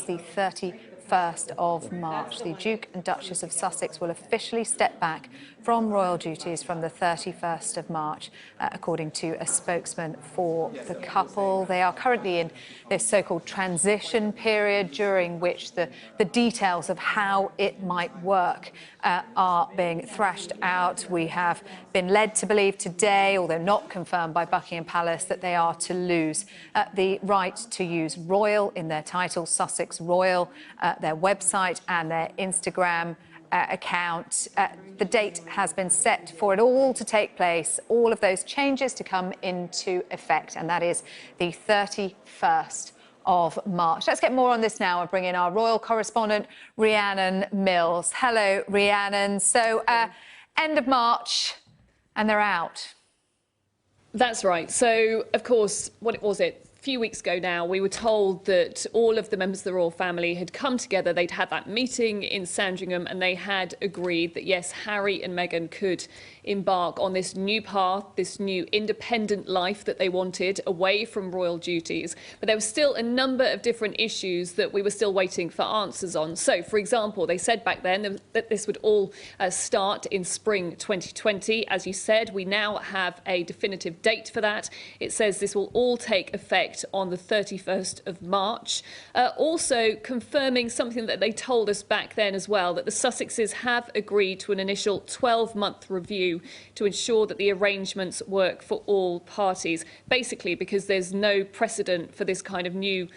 the 31st of March. The Duke and Duchess of Sussex will officially step back from royal duties from the 31st of March, according to a spokesman for the couple. They are currently in this so-called transition period, during which the details of how it might work are being thrashed out. We have been led to believe today, although not confirmed by Buckingham Palace, that they are to lose the right to use royal in their title, Sussex Royal, their website and their Instagram account. The date has been set for it all to take place, all of those changes to come into effect, and that is the 31st of March. Let's get more on this now and bring in our royal correspondent, Rhiannon Mills. Hello, Rhiannon. So, end of March, and they're out. That's right. So, of course, what was it? A few weeks ago now, we were told that all of the members of the royal family had come together. They'd had that meeting in Sandringham, and they had agreed that, yes, Harry and Meghan could embark on this new path, this new independent life that they wanted, away from royal duties. But there was still a number of different issues that we were still waiting for answers on. So, for example, they said back then that this would all start in spring 2020. As you said, we now have a definitive date for that. It says this will all take effect on the 31st of March. Also confirming something that they told us back then as well, that the Sussexes have agreed to an initial 12-month review to ensure that the arrangements work for all parties, basically because there's no precedent for this kind of new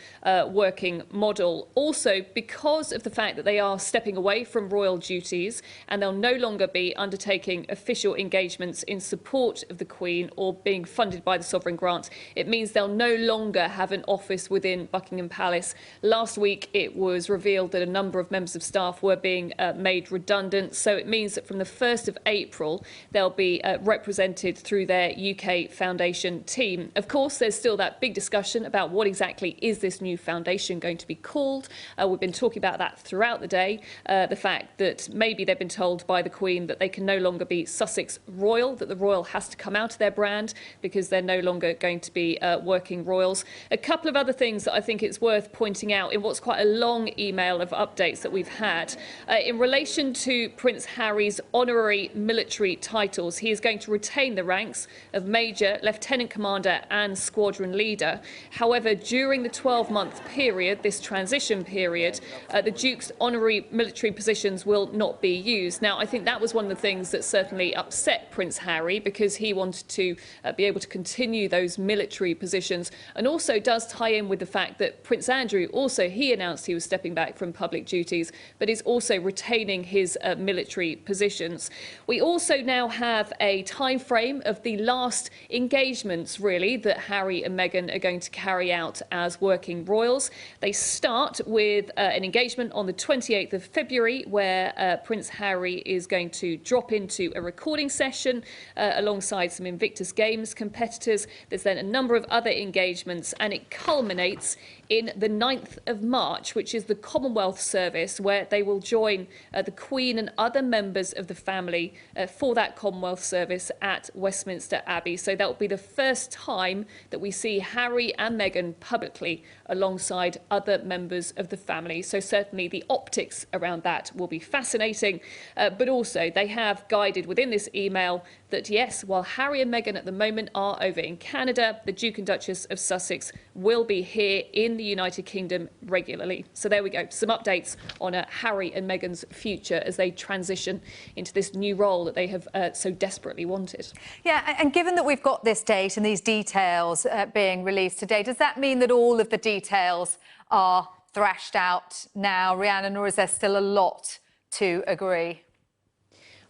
working model. Also, because of the fact that they are stepping away from royal duties and they'll no longer be undertaking official engagements in support of the Queen or being funded by the sovereign grants, it means they'll no longer have an office within Buckingham Palace. Last week, it was revealed that a number of members of staff were being made redundant. So it means that from the 1st of April, they'll be represented through their UK Foundation team. Of course, there's still that big discussion about what exactly is this new foundation going to be called. We've been talking about that throughout the day. The fact that maybe they've been told by the Queen that they can no longer be Sussex Royal, that the Royal has to come out of their brand because they're no longer going to be working royals. A couple of other things that I think it's worth pointing out in what's quite a long email of updates that we've had. In relation to Prince Harry's honorary military titles, he is going to retain the ranks of Major, Lieutenant Commander and Squadron Leader. However, during the 12-month period, this transition period, the Duke's honorary military positions will not be used. Now, I think that was one of the things that certainly upset Prince Harry, because he wanted to be able to continue those military positions, and also does tie in with the fact that Prince Andrew also, he announced he was stepping back from public duties, but is also retaining his military positions. We also now have a time frame of the last engagements, really, that Harry and Meghan are going to carry out as working royals. They start with an engagement on the 28th of February, where Prince Harry is going to drop into a recording session alongside some Invictus Games competitors. There's then a number of other engagements, and it culminates in the 9th of March, which is the Commonwealth Service, where they will join the Queen and other members of the family for that Commonwealth Service at Westminster Abbey. So that will be the first time that we see Harry and Meghan publicly alongside other members of the family. So certainly the optics around that will be fascinating. But also they have guided within this email that, yes, while Harry and Meghan at the moment are over in Canada, the Duke and Duchess of Sussex will be here in the United Kingdom regularly. So there we go, some updates on Harry and Meghan's future as they transition into this new role that they have so desperately wanted. Yeah, and given that we've got this date and these details being released today, does that mean that all of the details are thrashed out now, Rhiannon, or is there still a lot to agree?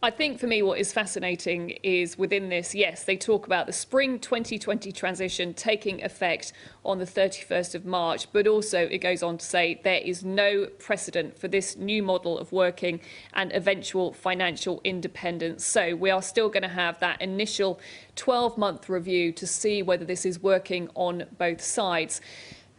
I think for me what is fascinating is within this, yes, they talk about the spring 2020 transition taking effect on the 31st of March, but also it goes on to say there is no precedent for this new model of working and eventual financial independence. So we are still going to have that initial 12-month review to see whether this is working on both sides.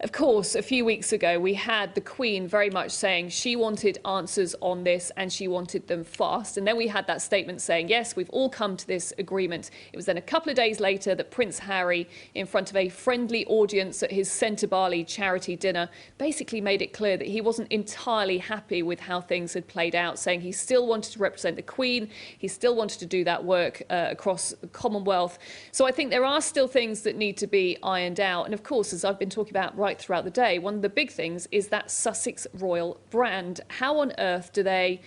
Of course, a few weeks ago, we had the Queen very much saying she wanted answers on this and she wanted them fast. And then we had that statement saying, yes, we've all come to this agreement. It was then a couple of days later that Prince Harry, in front of a friendly audience at his Centre Bali charity dinner, basically made it clear that he wasn't entirely happy with how things had played out, saying he still wanted to represent the Queen, he still wanted to do that work across the Commonwealth. So I think there are still things that need to be ironed out. And of course, as I've been talking about right throughout the day, one of the big things is that Sussex royal brand. How on earth do they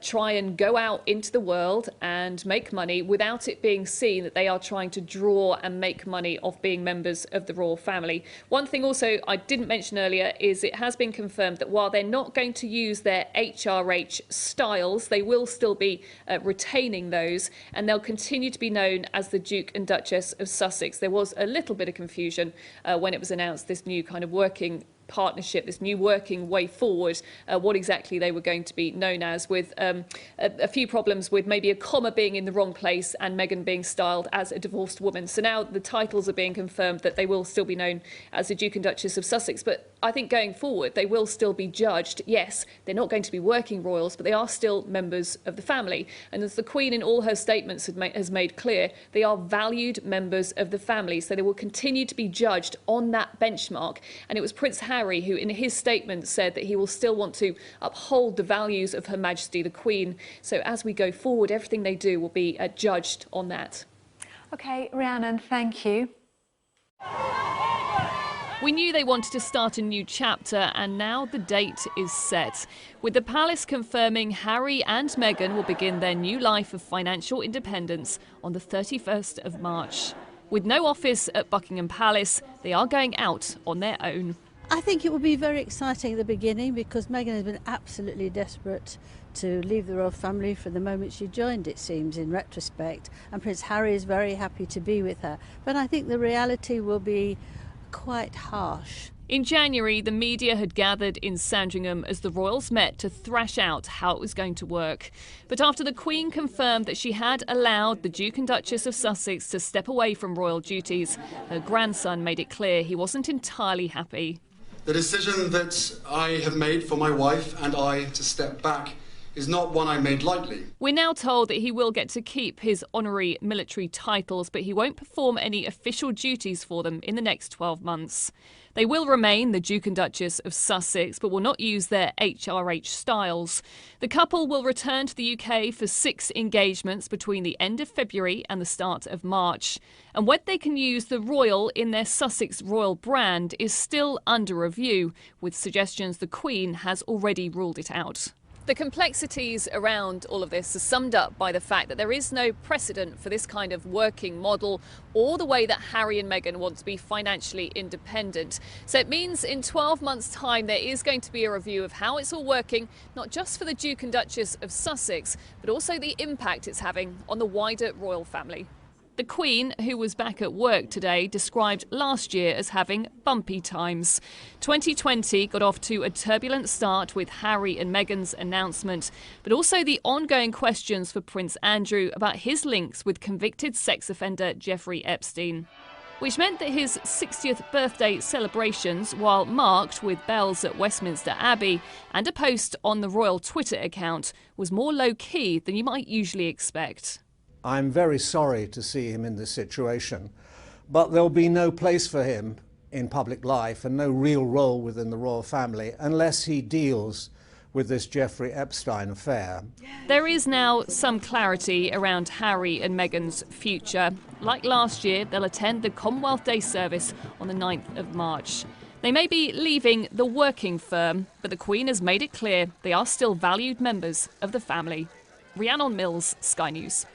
try and go out into the world and make money without it being seen that they are trying to draw and make money off being members of the royal family? One thing also I didn't mention earlier is it has been confirmed that while they're not going to use their HRH styles, they will still be retaining those, and they'll continue to be known as the Duke and Duchess of Sussex. There was a little bit of confusion when it was announced this new kind of working partnership, this new working way forward, what exactly they were going to be known as, with a few problems with maybe a comma being in the wrong place and Meghan being styled as a divorced woman. So now the titles are being confirmed that they will still be known as the Duke and Duchess of Sussex. But I think going forward, they will still be judged. Yes, they're not going to be working royals, but they are still members of the family. And as the Queen in all her statements has made clear, they are valued members of the family. So they will continue to be judged on that benchmark. And it was Prince Harry who, in his statement, said that he will still want to uphold the values of Her Majesty the Queen. So as we go forward, everything they do will be judged on that. OK, Rhiannon, thank you. We knew they wanted to start a new chapter, and now the date is set, with the palace confirming Harry and Meghan will begin their new life of financial independence on the 31st of March. With no office at Buckingham Palace, they are going out on their own. I think it will be very exciting at the beginning, because Meghan has been absolutely desperate to leave the royal family from the moment she joined, it seems, in retrospect, and Prince Harry is very happy to be with her. But I think the reality will be quite harsh. In January, the media had gathered in Sandringham as the royals met to thrash out how it was going to work. But after the Queen confirmed that she had allowed the Duke and Duchess of Sussex to step away from royal duties, her grandson made it clear he wasn't entirely happy. The decision that I have made for my wife and I to step back is not one I made lightly. We're now told that he will get to keep his honorary military titles, but he won't perform any official duties for them in the next 12 months. They will remain the Duke and Duchess of Sussex, but will not use their HRH styles. The couple will return to the UK for 6 engagements between the end of February and the start of March. And whether they can use the royal in their Sussex royal brand is still under review, with suggestions the Queen has already ruled it out. The complexities around all of this are summed up by the fact that there is no precedent for this kind of working model or the way that Harry and Meghan want to be financially independent. So it means in 12 months' time there is going to be a review of how it's all working, not just for the Duke and Duchess of Sussex, but also the impact it's having on the wider royal family. The Queen, who was back at work today, described last year as having bumpy times. 2020 got off to a turbulent start with Harry and Meghan's announcement, but also the ongoing questions for Prince Andrew about his links with convicted sex offender Jeffrey Epstein, which meant that his 60th birthday celebrations, while marked with bells at Westminster Abbey and a post on the royal Twitter account, was more low-key than you might usually expect. I'm very sorry to see him in this situation, but there'll be no place for him in public life and no real role within the royal family unless he deals with this Jeffrey Epstein affair. There is now some clarity around Harry and Meghan's future. Like last year, they'll attend the Commonwealth Day service on the 9th of March. They may be leaving the working firm, but the Queen has made it clear they are still valued members of the family. Rhiannon Mills, Sky News.